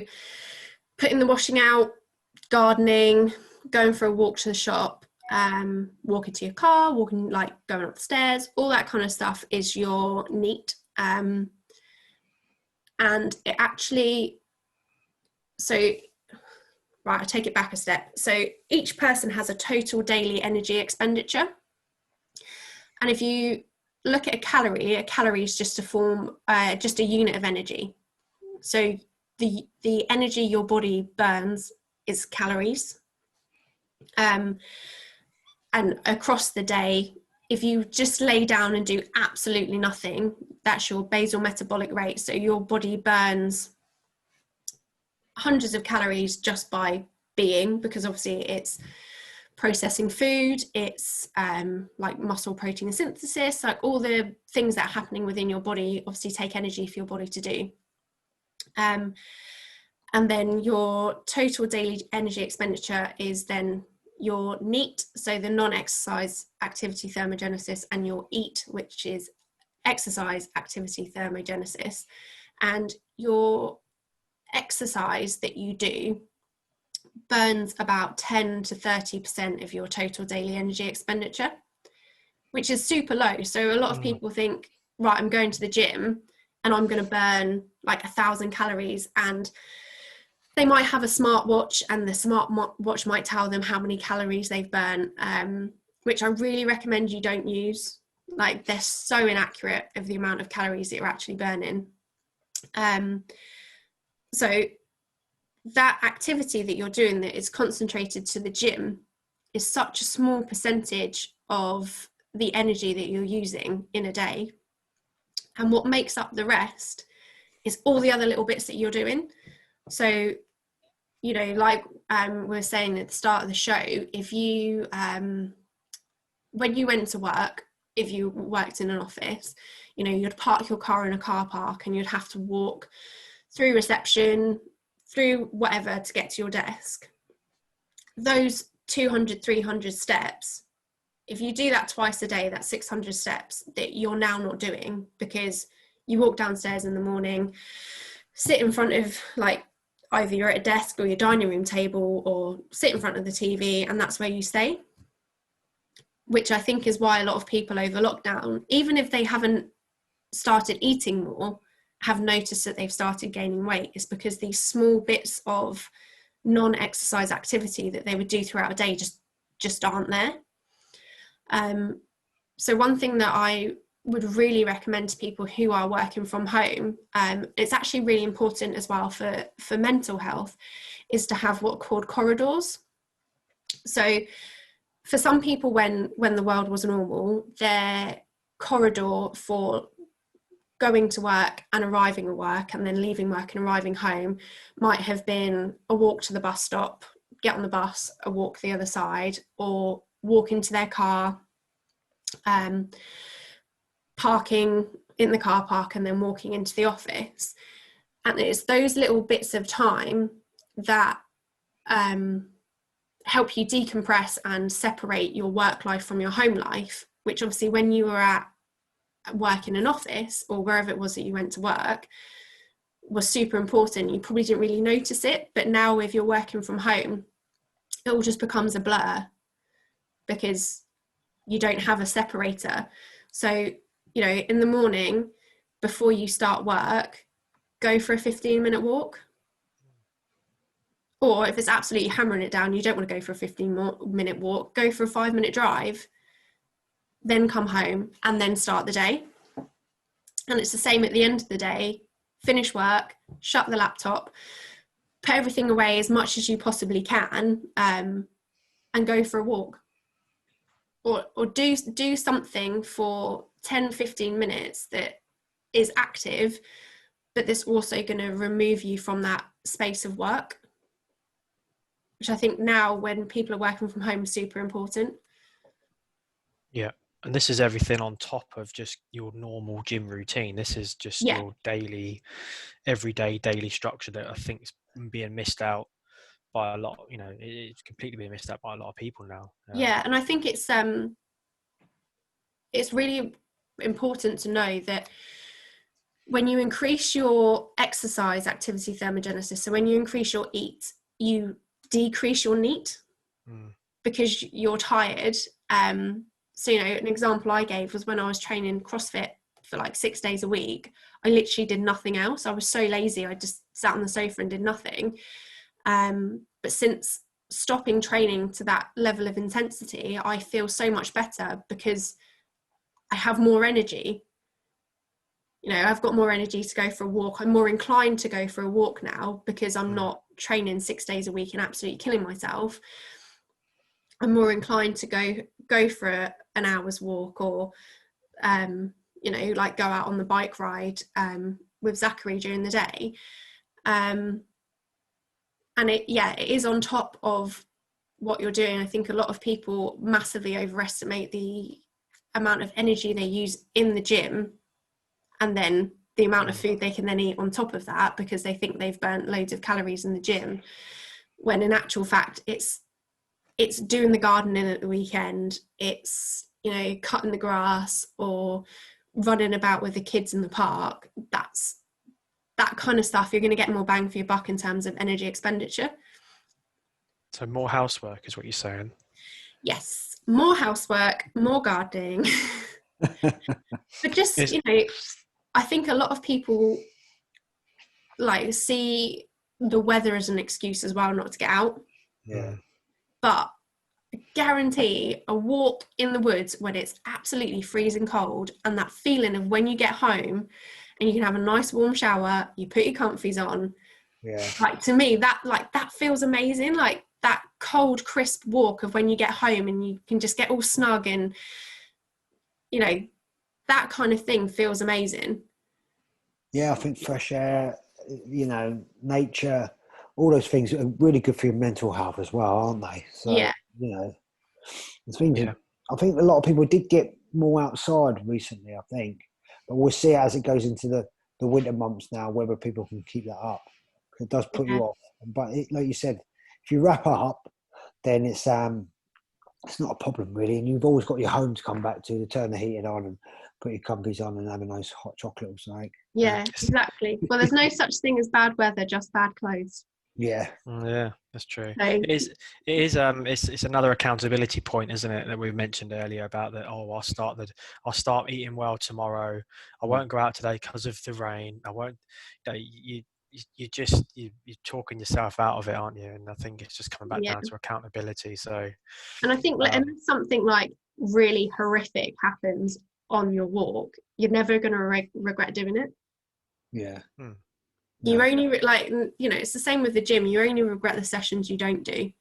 putting the washing out, gardening, going for a walk to the shop, walking to your car, walking, like going up the stairs, all that kind of stuff is your NEAT. And it actually, so, right, I take it back a step. So each person has a total daily energy expenditure. And if you look at a calorie is just a form, just a unit of energy. So the energy your body burns is calories. And across the day, if you just lay down and do absolutely nothing, that's your basal metabolic rate. So your body burns hundreds of calories just by being, because obviously it's processing food, it's like muscle protein synthesis, like all the things that are happening within your body obviously take energy for your body to do. And then your total daily energy expenditure is then your NEAT, so the non-exercise activity thermogenesis, and your EAT, which is exercise activity thermogenesis. And your exercise that you do burns about 10 to 30% of your total daily energy expenditure, which is super low. So a lot of people think, right, I'm going to the gym and I'm going to burn like 1,000 calories, and they might have a smartwatch and the smartwatch might tell them how many calories they've burned, which I really recommend you don't use. Like, they're so inaccurate of the amount of calories that you're actually burning. So that activity that you're doing that is concentrated to the gym is such a small percentage of the energy that you're using in a day. And what makes up the rest is all the other little bits that you're doing. So, you know, like we were saying at the start of the show, if you, when you went to work, if you worked in an office. You know, you'd park your car in a car park and you'd have to walk through reception, through whatever to get to your desk. Those 200, 300 steps, if you do that twice a day, that's 600 steps that you're now not doing, because you walk downstairs in the morning, sit in front of, like, either you're at a desk or your dining room table, or sit in front of the TV, and that's where you stay. Which I think is why a lot of people over lockdown, even if they haven't started eating more, have noticed that they've started gaining weight. Is because these small bits of non-exercise activity that they would do throughout a day just aren't there. So one thing that I would really recommend to people who are working from home, it's actually really important as well for mental health, is to have what are called corridors. So for some people, when the world was normal, their corridor for going to work and arriving at work and then leaving work and arriving home might have been a walk to the bus stop, get on the bus, a walk the other side, or walk into their car, parking in the car park and then walking into the office. And it's those little bits of time that help you decompress and separate your work life from your home life, which obviously when you were at work in an office or wherever it was that you went to work was super important. You probably didn't really notice it, but now if you're working from home, it all just becomes a blur because you don't have a separator. So, you know, in the morning before you start work, go for a 15-minute walk. Or if it's absolutely hammering it down, you don't want to go for a 15-minute walk, go for a 5-minute drive, then come home and then start the day. And it's the same at the end of the day. Finish work, shut the laptop, put everything away as much as you possibly can, and go for a walk. Or do something for 10, 15 minutes that is active, but that's also going to remove you from that space of work, which I think now when people are working from home is super important. Yeah. And this is everything on top of just your normal gym routine. This is just your everyday daily structure that I think is being missed out by a lot. You know, it's completely being missed out by a lot of people now. Yeah, and I think it's really important to know that when you increase your exercise activity thermogenesis, so when you increase your EAT, you decrease your NEAT because you're tired. So, you know, an example I gave was when I was training CrossFit for like 6 days a week, I literally did nothing else. I was so lazy. I just sat on the sofa and did nothing. But since stopping training to that level of intensity, I feel so much better because I have more energy. You know, I've got more energy to go for a walk. I'm more inclined to go for a walk now because I'm not training 6 days a week and absolutely killing myself. I'm more inclined to go for an hour's walk, or you know, like go out on the bike ride with Zachary during the day. And it is on top of what you're doing. I think a lot of people massively overestimate the amount of energy they use in the gym, and then the amount of food they can then eat on top of that, because they think they've burnt loads of calories in the gym, when in actual fact it's doing the gardening at the weekend, it's, you know, cutting the grass or running about with the kids in the park. That's that kind of stuff. You're going to get more bang for your buck in terms of energy expenditure. So more housework is what you're saying? Yes, more housework, more gardening. But just, you know, I think a lot of people like see the weather as an excuse as well not to get out. Yeah. But I guarantee a walk in the woods when it's absolutely freezing cold, and that feeling of when you get home and you can have a nice warm shower, you put your comfies on. Yeah. Like, to me, that feels amazing. Like that cold, crisp walk of when you get home and you can just get all snug, and, you know, that kind of thing feels amazing. Yeah, I think fresh air, you know, nature, all those things are really good for your mental health as well, aren't they? So, Yeah. you know, I think a lot of people did get more outside recently, I think. But we'll see as it goes into the winter months now whether people can keep that up. It does put you off. But like you said, if you wrap up, then it's not a problem really. And you've always got your home to come back to turn the heating on and put your comfies on and have a nice hot chocolate or something. Yeah, exactly. Well, there's no such thing as bad weather, just bad clothes. Yeah. Yeah, that's true. So, It's another accountability point, isn't it, that we mentioned earlier about that. Oh, I'll start eating well tomorrow. I won't go out today because of the rain. I won't. You're talking yourself out of it, aren't you? And I think it's just coming back yeah. down to accountability. So, And I think unless something like really horrific happens on your walk, you're never going to regret doing it. Yeah. You only it's the same with the gym. You only regret the sessions you don't do.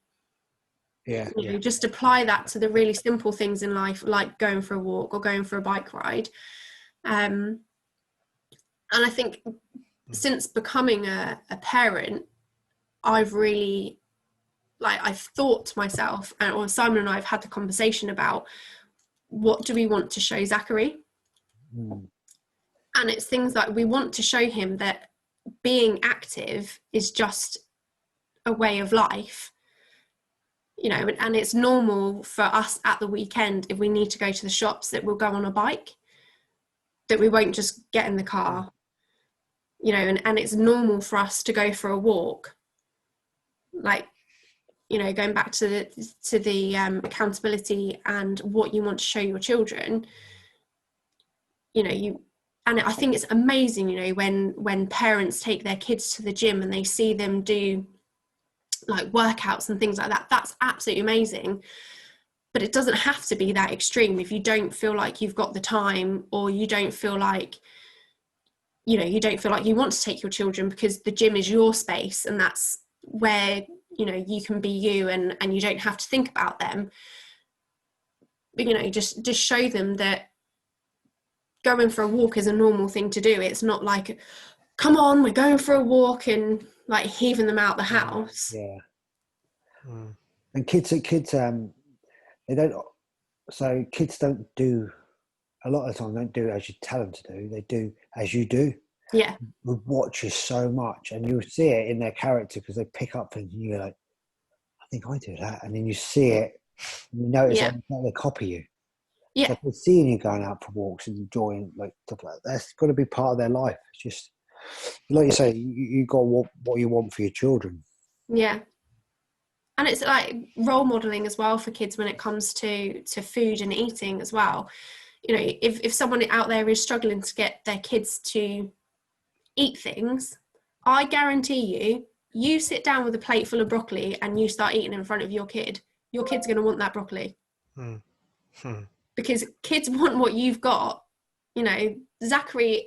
Yeah. You just apply that to the really simple things in life, like going for a walk or going for a bike ride. And I think since becoming a parent, I've really I've thought to myself, or Simon and I have had the conversation about what do we want to show Zachary? And it's things like we want to show him that being active is just a way of life, and it's normal for us at the weekend, if we need to go to the shops, that we'll go on a bike, that we won't just get in the car, and it's normal for us to go for a walk, going back to the accountability and what you want to show your children. And I think it's amazing, when parents take their kids to the gym and they see them do like workouts and things like that. That's absolutely amazing. But it doesn't have to be that extreme if you don't feel like you've got the time, or you don't feel like, you want to take your children, because the gym is your space and that's where, you can be you, and you don't have to think about them. But, just show them that going for a walk is a normal thing to do. It's not like, come on, we're going for a walk, and like heaving them out the house. Yeah. And kids they don't. So kids don't do, a lot of the time don't do as you tell them to do. They do as you do. Yeah. We watch you so much, and you see it in their character, because they pick up things, and you're like, I think I do that, and then you see it, and you notice that they copy you. Yeah. So if they're seeing you going out for walks and enjoying stuff like that, that's got to be part of their life. It's just like you say, you got what you want for your children. Yeah. And it's like role modeling as well for kids when it comes to food and eating as well. If someone out there is struggling to get their kids to eat things, I guarantee you sit down with a plate full of broccoli and you start eating in front of your kid's going to want that broccoli. Because kids want what you've got. Zachary,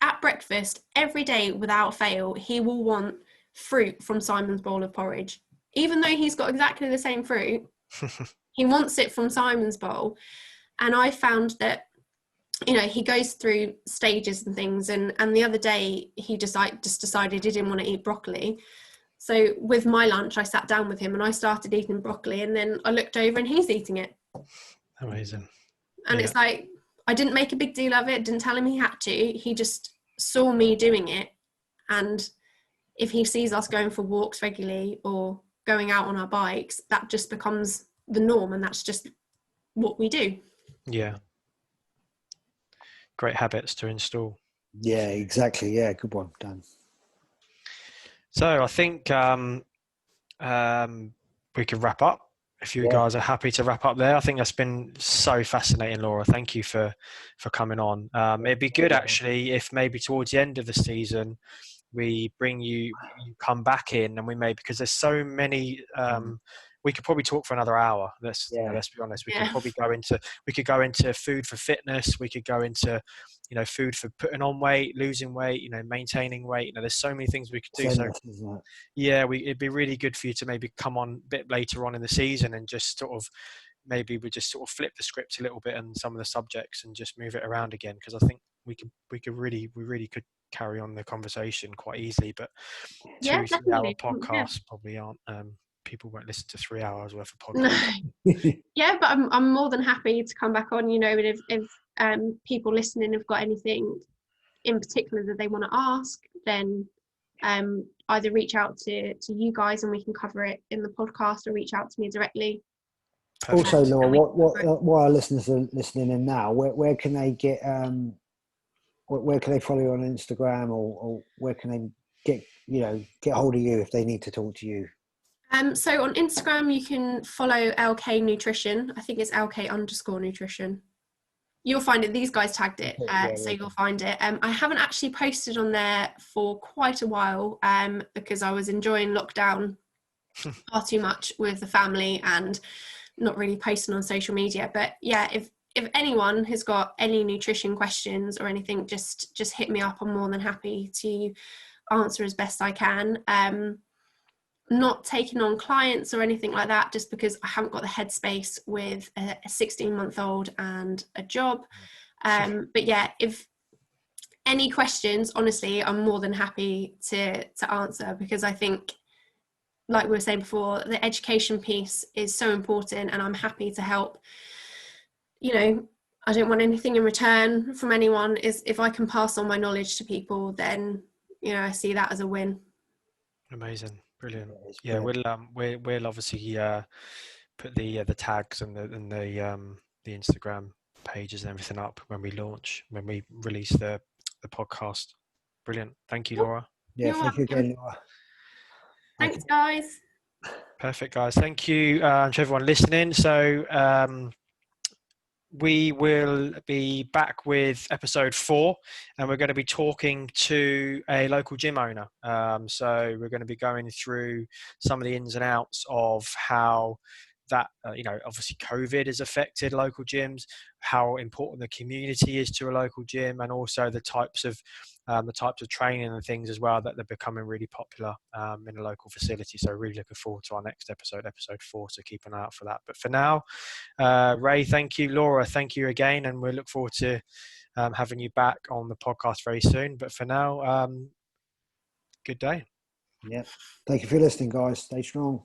at breakfast every day without fail, he will want fruit from Simon's bowl of porridge. Even though he's got exactly the same fruit, he wants it from Simon's bowl. And I found that, he goes through stages and things. And the other day he just decided he didn't want to eat broccoli. So with my lunch, I sat down with him and I started eating broccoli, and then I looked over and he's eating it. Amazing. And it's like, I didn't make a big deal of it, didn't tell him he had to. He just saw me doing it. And if he sees us going for walks regularly or going out on our bikes, that just becomes the norm, and that's just what we do. Yeah. Great habits to install. Yeah, exactly. Yeah, good one, Dan. So I think we could wrap up. If you guys are happy to wrap up there. I think that's been so fascinating, Laura. Thank you for coming on. It'd be good actually if maybe towards the end of the season we bring you come back in, and we may, because there's so many. We could probably talk for another hour. Let's be honest. We could go into food for fitness. We could go into food for putting on weight, losing weight, maintaining weight. There's so many things we could do. So it'd be really good for you to maybe come on a bit later on in the season and just sort of maybe we just sort of flip the script a little bit on some of the subjects and just move it around again, because I think we really could carry on the conversation quite easily, but 2 3 hour podcasts probably aren't people won't listen to 3 hours worth of No. podcast. Yeah, but I'm more than happy to come back on, you know, and if people listening have got anything in particular that they want to ask, then either reach out to you guys and we can cover it in the podcast, or reach out to me directly. Perfect. Also, Laura, what our listeners are listening in now, where can they get where can they follow you on Instagram, or where can they get hold of you if they need to talk to you? So on Instagram you can follow LK Nutrition. I think it's LK_nutrition. You'll find it. These guys tagged it, so you'll find it. I haven't actually posted on there for quite a while because I was enjoying lockdown far too much with the family and not really posting on social media. But yeah, if anyone has got any nutrition questions or anything, just hit me up. I'm more than happy to answer as best I can. Not taking on clients or anything like that, just because I haven't got the headspace with a 16-month-old and a job. But yeah, if any questions, honestly, I'm more than happy to answer, because I think, like we were saying before, the education piece is so important, and I'm happy to help. You know, I don't want anything in return from anyone. Is if I can pass on my knowledge to people, then, you know, I see that as a win. Amazing, brilliant. Yeah, we'll obviously put the tags and the Instagram pages and everything up when we release the podcast. Brilliant. Thank you, Laura. Yeah, thank you again, Laura. Thanks, guys. Perfect, guys. Thank you to everyone listening. So we will be back with episode 4, and we're going to be talking to a local gym owner. So we're going to be going through some of the ins and outs of how that, obviously COVID has affected local gyms, how important the community is to a local gym, and also the types of training and things as well that they're becoming really popular in a local facility. So really looking forward to our next episode 4. So keep an eye out for that. But for now, Ray, thank you. Laura, thank you again, and we look forward to having you back on the podcast very soon. But for now, good day. Yeah, thank you for listening, guys. Stay strong.